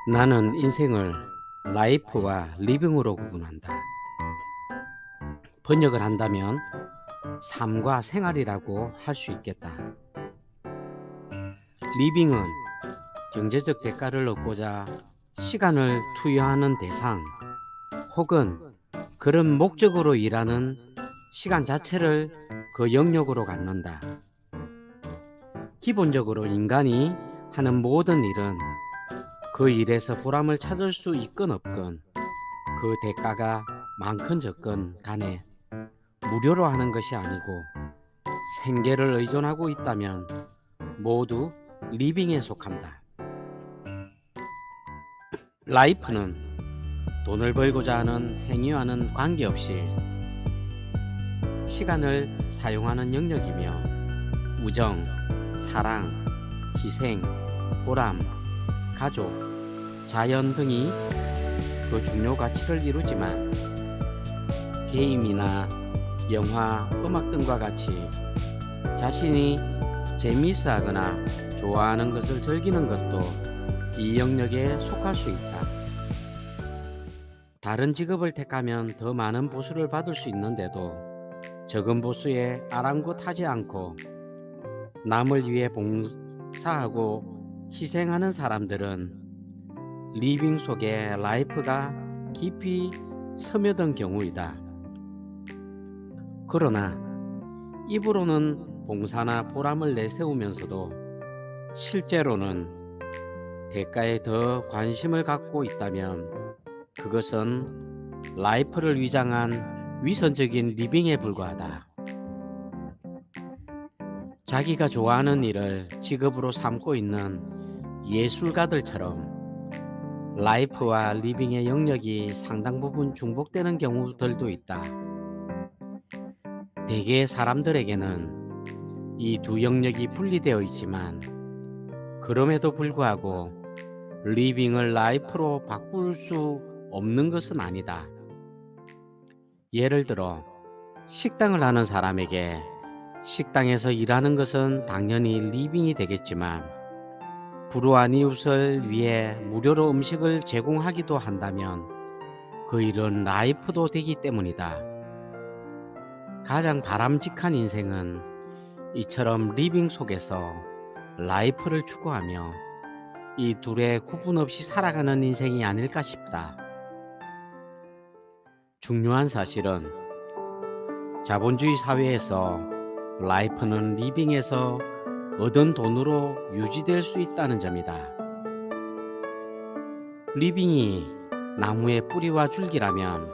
나는 인생을 라이프와 리빙으로 구분한다. 번역을 한다면 삶과 생활이라고 할 수 있겠다. 리빙은 경제적 대가를 얻고자 시간을 투여하는 대상 혹은 그런 목적으로 일하는 시간 자체를 그 영역으로 갖는다. 기본적으로 인간이 하는 모든 일은 그 일에서 보람을 찾을 수 있건 없건 그 대가가 많건 적건 간에 무료로 하는 것이 아니고 생계를 의존하고 있다면 모두 리빙에 속한다. 라이프는 돈을 벌고자 하는 행위와는 관계없이 시간을 사용하는 영역이며 우정, 사랑, 희생, 보람, 가족, 자연 등이 그 중요 가치를 이루지만 게임이나 영화, 음악 등과 같이 자신이 재미있어 하거나 좋아하는 것을 즐기는 것도 이 영역에 속할 수 있다. 다른 직업을 택하면 더 많은 보수를 받을 수 있는데도 적은 보수에 아랑곳하지 않고 남을 위해 봉사하고 희생하는 사람들은 리빙 속에 라이프가 깊이 스며든 경우이다. 그러나 입으로는 봉사나 보람을 내세우면서도 실제로는 대가에 더 관심을 갖고 있다면 그것은 라이프를 위장한 위선적인 리빙에 불과하다. 자기가 좋아하는 일을 직업으로 삼고 있는 예술가들처럼 라이프와 리빙의 영역이 상당 부분 중복되는 경우들도 있다. 대개 사람들에게는 이 두 영역이 분리되어 있지만 그럼에도 불구하고 리빙을 라이프로 바꿀 수 없는 것은 아니다. 예를 들어 식당을 하는 사람에게 식당에서 일하는 것은 당연히 리빙이 되겠지만 불우한 이웃을 위해 무료로 음식을 제공하기도 한다면 그 일은 라이프도 되기 때문이다. 가장 바람직한 인생은 이처럼 리빙 속에서 라이프를 추구하며 이 둘의 구분 없이 살아가는 인생이 아닐까 싶다. 중요한 사실은 자본주의 사회에서 라이프는 리빙에서 얻은 돈으로 유지될 수 있다는 점이다. 리빙이 나무의 뿌리와 줄기라면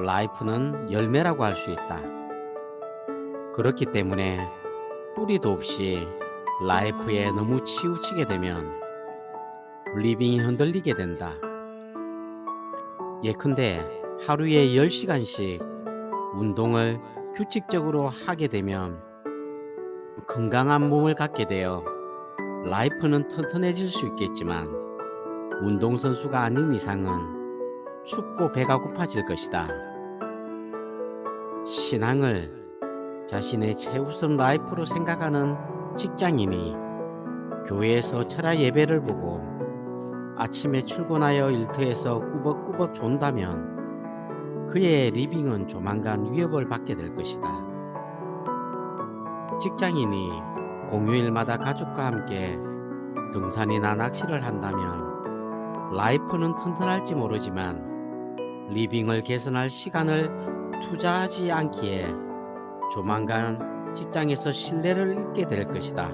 라이프는 열매라고 할 수 있다. 그렇기 때문에 뿌리도 없이 라이프에 너무 치우치게 되면 리빙이 흔들리게 된다. 예컨대 하루에 10시간씩 운동을 규칙적으로 하게 되면 건강한 몸을 갖게 되어 라이프는 튼튼해질 수 있겠지만 운동선수가 아닌 이상은 춥고 배가 고파질 것이다. 신앙을 자신의 최우선 라이프로 생각하는 직장인이 교회에서 철야 예배를 보고 아침에 출근하여 일터에서 꾸벅꾸벅 존다면 그의 리빙은 조만간 위협을 받게 될 것이다. 직장인이 공휴일마다 가족과 함께 등산이나 낚시를 한다면 라이프는 튼튼할지 모르지만 리빙을 개선할 시간을 투자하지 않기에 조만간 직장에서 신뢰를 잃게 될 것이다.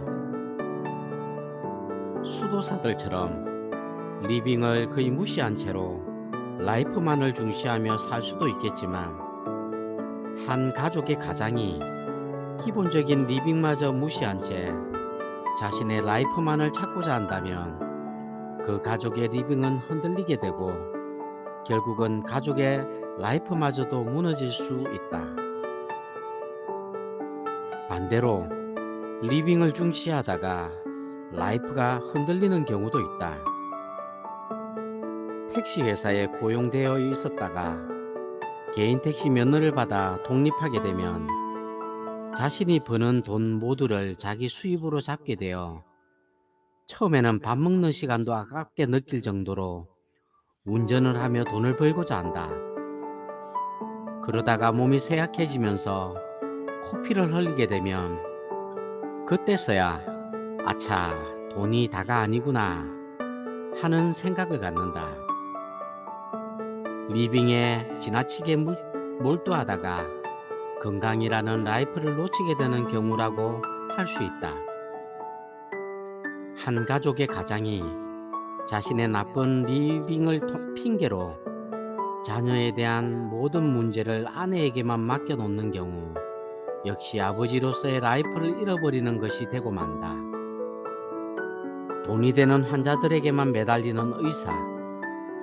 수도사들처럼 리빙을 거의 무시한 채로 라이프만을 중시하며 살 수도 있겠지만 한 가족의 가장이 기본적인 리빙마저 무시한 채 자신의 라이프만을 찾고자 한다면 그 가족의 리빙은 흔들리게 되고 결국은 가족의 라이프마저도 무너질 수 있다. 반대로 리빙을 중시하다가 라이프가 흔들리는 경우도 있다. 택시 회사에 고용되어 있었다가 개인 택시 면허를 받아 독립하게 되면 자신이 버는 돈 모두를 자기 수입으로 잡게 되어 처음에는 밥 먹는 시간도 아깝게 느낄 정도로 운전을 하며 돈을 벌고자 한다. 그러다가 몸이 쇠약해지면서 코피를 흘리게 되면 그때서야 아차, 돈이 다가 아니구나 하는 생각을 갖는다. 리빙에 지나치게 몰두하다가 건강이라는 라이프를 놓치게 되는 경우라고 할 수 있다. 한 가족의 가장이 자신의 나쁜 리빙을 핑계로 자녀에 대한 모든 문제를 아내에게만 맡겨놓는 경우 역시 아버지로서의 라이프를 잃어버리는 것이 되고 만다. 돈이 되는 환자들에게만 매달리는 의사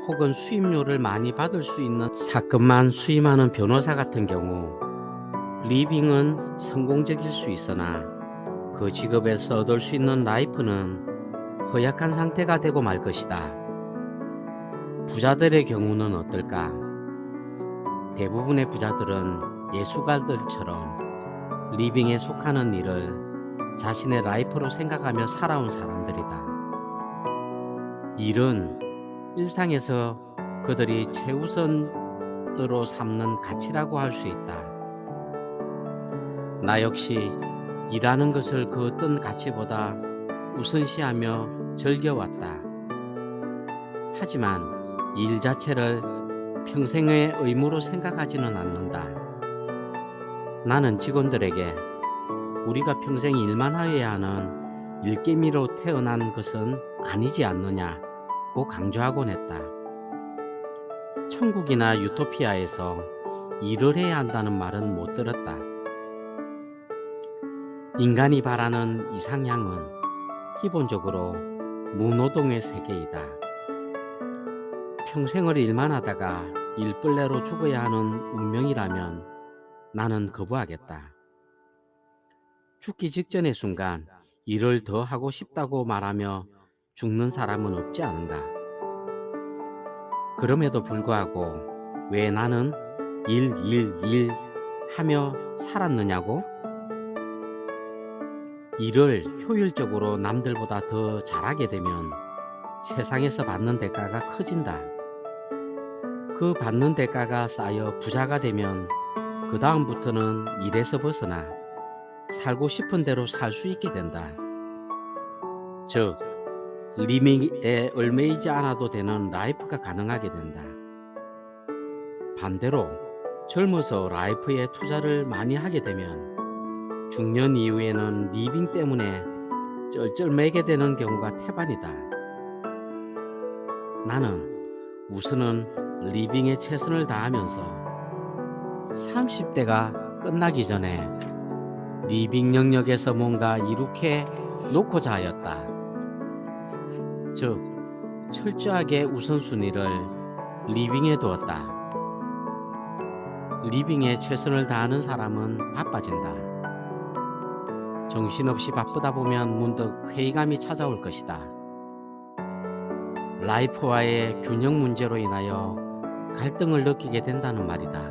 혹은 수임료를 많이 받을 수 있는 사건만 수임하는 변호사 같은 경우 리빙은 성공적일 수 있으나 그 직업에서 얻을 수 있는 라이프는 허약한 상태가 되고 말 것이다. 부자들의 경우는 어떨까? 대부분의 부자들은 예술가들처럼 리빙에 속하는 일을 자신의 라이프로 생각하며 살아온 사람들이다. 일은 일상에서 그들이 최우선으로 삼는 가치라고 할 수 있다. 나 역시 일하는 것을 그 어떤 가치보다 우선시하며 즐겨왔다. 하지만 일 자체를 평생의 의무로 생각하지는 않는다. 나는 직원들에게 우리가 평생 일만 하여야 하는 일개미로 태어난 것은 아니지 않느냐고 강조하곤 했다. 천국이나 유토피아에서 일을 해야 한다는 말은 못 들었다. 인간이 바라는 이상향은 기본적으로 무노동의 세계이다. 평생을 일만 하다가 일벌레로 죽어야 하는 운명이라면 나는 거부하겠다. 죽기 직전의 순간 일을 더 하고 싶다고 말하며 죽는 사람은 없지 않은가. 그럼에도 불구하고 왜 나는 일 하며 살았느냐고? 일을 효율적으로 남들보다 더 잘하게 되면 세상에서 받는 대가가 커진다. 그 받는 대가가 쌓여 부자가 되면 그 다음부터는 일에서 벗어나 살고 싶은 대로 살 수 있게 된다. 즉, 리밍에 얽매이지 않아도 되는 라이프가 가능하게 된다. 반대로 젊어서 라이프에 투자를 많이 하게 되면 중년 이후에는 리빙 때문에 쩔쩔매게 되는 경우가 태반이다. 나는 우선은 리빙에 최선을 다하면서 30대가 끝나기 전에 리빙 영역에서 뭔가 이룩해 놓고자 하였다. 즉, 철저하게 우선순위를 리빙에 두었다. 리빙에 최선을 다하는 사람은 바빠진다. 정신없이 바쁘다 보면 문득 회의감이 찾아올 것이다. 라이프와의 균형 문제로 인하여 갈등을 느끼게 된다는 말이다.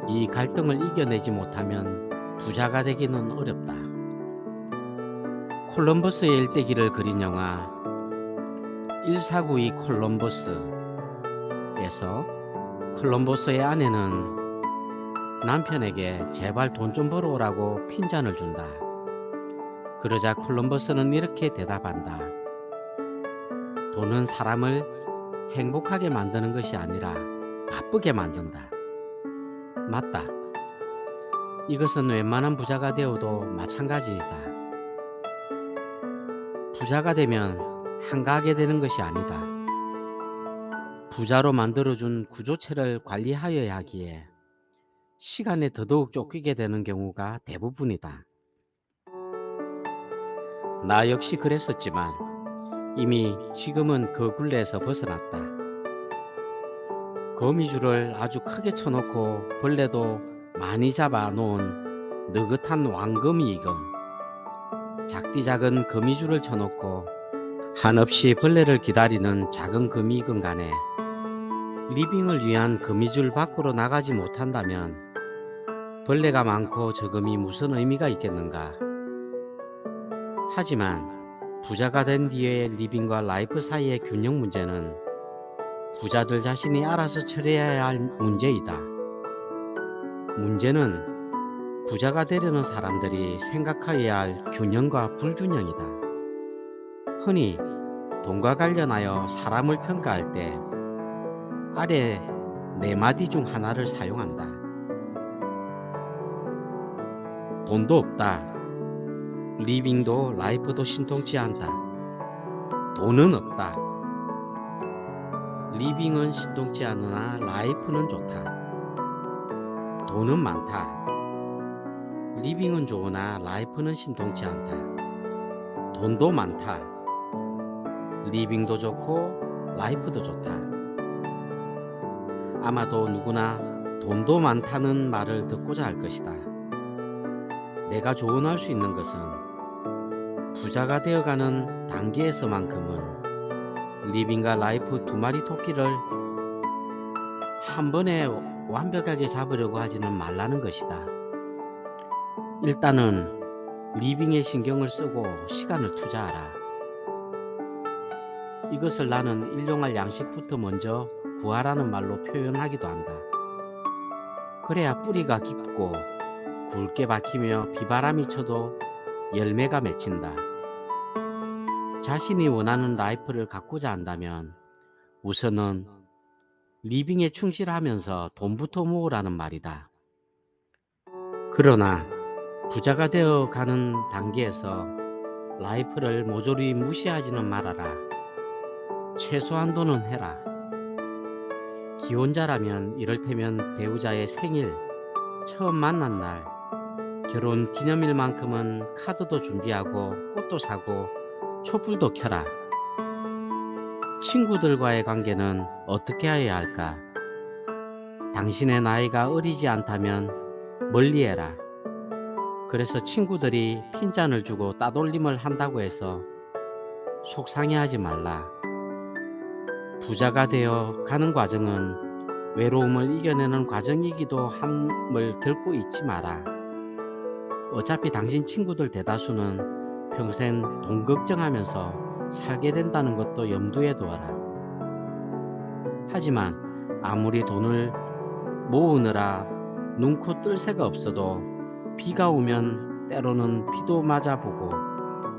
이 갈등을 이겨내지 못하면 부자가 되기는 어렵다. 콜럼버스의 일대기를 그린 영화 1492 콜럼버스에서 콜럼버스의 아내는 남편에게 제발 돈 좀 벌어오라고 핀잔을 준다. 그러자 콜럼버스는 이렇게 대답한다. 돈은 사람을 행복하게 만드는 것이 아니라 바쁘게 만든다. 맞다. 이것은 웬만한 부자가 되어도 마찬가지이다. 부자가 되면 한가하게 되는 것이 아니다. 부자로 만들어준 구조체를 관리하여야 하기에 시간에 더더욱 쫓기게 되는 경우가 대부분이다. 나 역시 그랬었지만 이미 지금은 그 굴레에서 벗어났다. 거미줄을 아주 크게 쳐놓고 벌레도 많이 잡아 놓은 느긋한 왕거미이건 작디 작은 거미줄을 쳐놓고 한없이 벌레를 기다리는 작은 거미이건 간에 리빙을 위한 거미줄 밖으로 나가지 못한다면 벌레가 많고 적음이 무슨 의미가 있겠는가. 하지만 부자가 된 뒤의 리빙과 라이프 사이의 균형 문제는 부자들 자신이 알아서 처리해야 할 문제이다. 문제는 부자가 되려는 사람들이 생각해야 할 균형과 불균형이다. 흔히 돈과 관련하여 사람을 평가할 때 아래 네 마디 중 하나를 사용한다. 돈도 없다. 리빙도 라이프도 신통치 않다. 돈은 없다. 리빙은 신통치 않으나 라이프는 좋다. 돈은 많다. 리빙은 좋으나 라이프는 신통치 않다. 돈도 많다. 리빙도 좋고 라이프도 좋다. 아마도 누구나 돈도 많다는 말을 듣고자 할 것이다. 내가 조언할 수 있는 것은 부자가 되어가는 단계에서만큼은 리빙과 라이프 두 마리 토끼를 한 번에 완벽하게 잡으려고 하지는 말라는 것이다. 일단은 리빙에 신경을 쓰고 시간을 투자하라. 이것을 나는 일용할 양식부터 먼저 구하라는 말로 표현하기도 한다. 그래야 뿌리가 깊고 굵게 박히며 비바람이 쳐도 열매가 맺힌다. 자신이 원하는 라이프를 갖고자 한다면 우선은 리빙에 충실하면서 돈부터 모으라는 말이다. 그러나 부자가 되어 가는 단계에서 라이프를 모조리 무시하지는 말아라. 최소한도는 해라. 기혼자라면 이를테면 배우자의 생일, 처음 만난 날, 결혼 기념일만큼은 카드도 준비하고 꽃도 사고 촛불도 켜라. 친구들과의 관계는 어떻게 해야 할까? 당신의 나이가 어리지 않다면 멀리해라. 그래서 친구들이 핀잔을 주고 따돌림을 한다고 해서 속상해하지 말라. 부자가 되어 가는 과정은 외로움을 이겨내는 과정이기도 함을 들고 있지 마라. 어차피 당신 친구들 대다수는 평생 돈 걱정하면서 살게 된다는 것도 염두에 두어라. 하지만 아무리 돈을 모으느라 눈코 뜰 새가 없어도 비가 오면 때로는 비도 맞아보고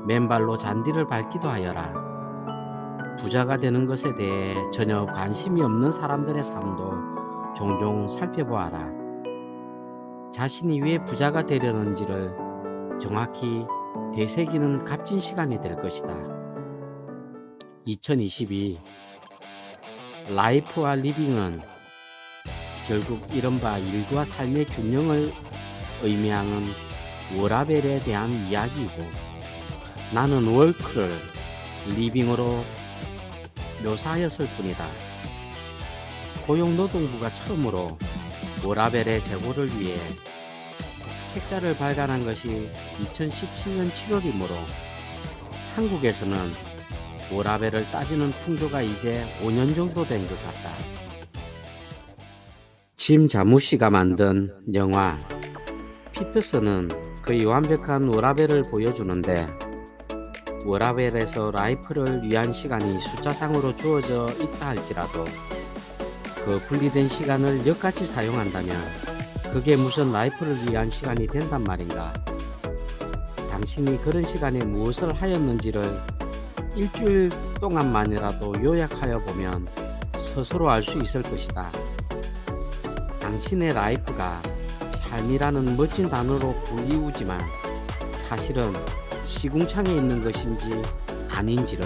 맨발로 잔디를 밟기도 하여라. 부자가 되는 것에 대해 전혀 관심이 없는 사람들의 삶도 종종 살펴보아라. 자신이 왜 부자가 되려는지를 정확히 되새기는 값진 시간이 될 것이다. 2022 라이프와 리빙은 결국 이른바 일과 삶의 균형을 의미하는 워라벨에 대한 이야기이고, 나는 월크를 리빙으로 묘사하였을 뿐이다. 고용노동부가 처음으로 워라벨의 재고를 위해 책자를 발간한 것이 2017년 7월이므로 한국에서는 워라벨을 따지는 풍조가 이제 5년 정도 된 것 같다. 짐 자무시가 만든 영화 피트선은 그의 완벽한 워라벨을 보여주는데, 워라벨에서 라이프를 위한 시간이 숫자상으로 주어져 있다 할지라도 그 분리된 시간을 역같이 사용한다면 그게 무슨 라이프를 위한 시간이 된단 말인가? 당신이 그런 시간에 무엇을 하였는지를 일주일 동안만이라도 요약하여 보면 스스로 알 수 있을 것이다. 당신의 라이프가 삶이라는 멋진 단어로 불리우지만 사실은 시궁창에 있는 것인지 아닌지를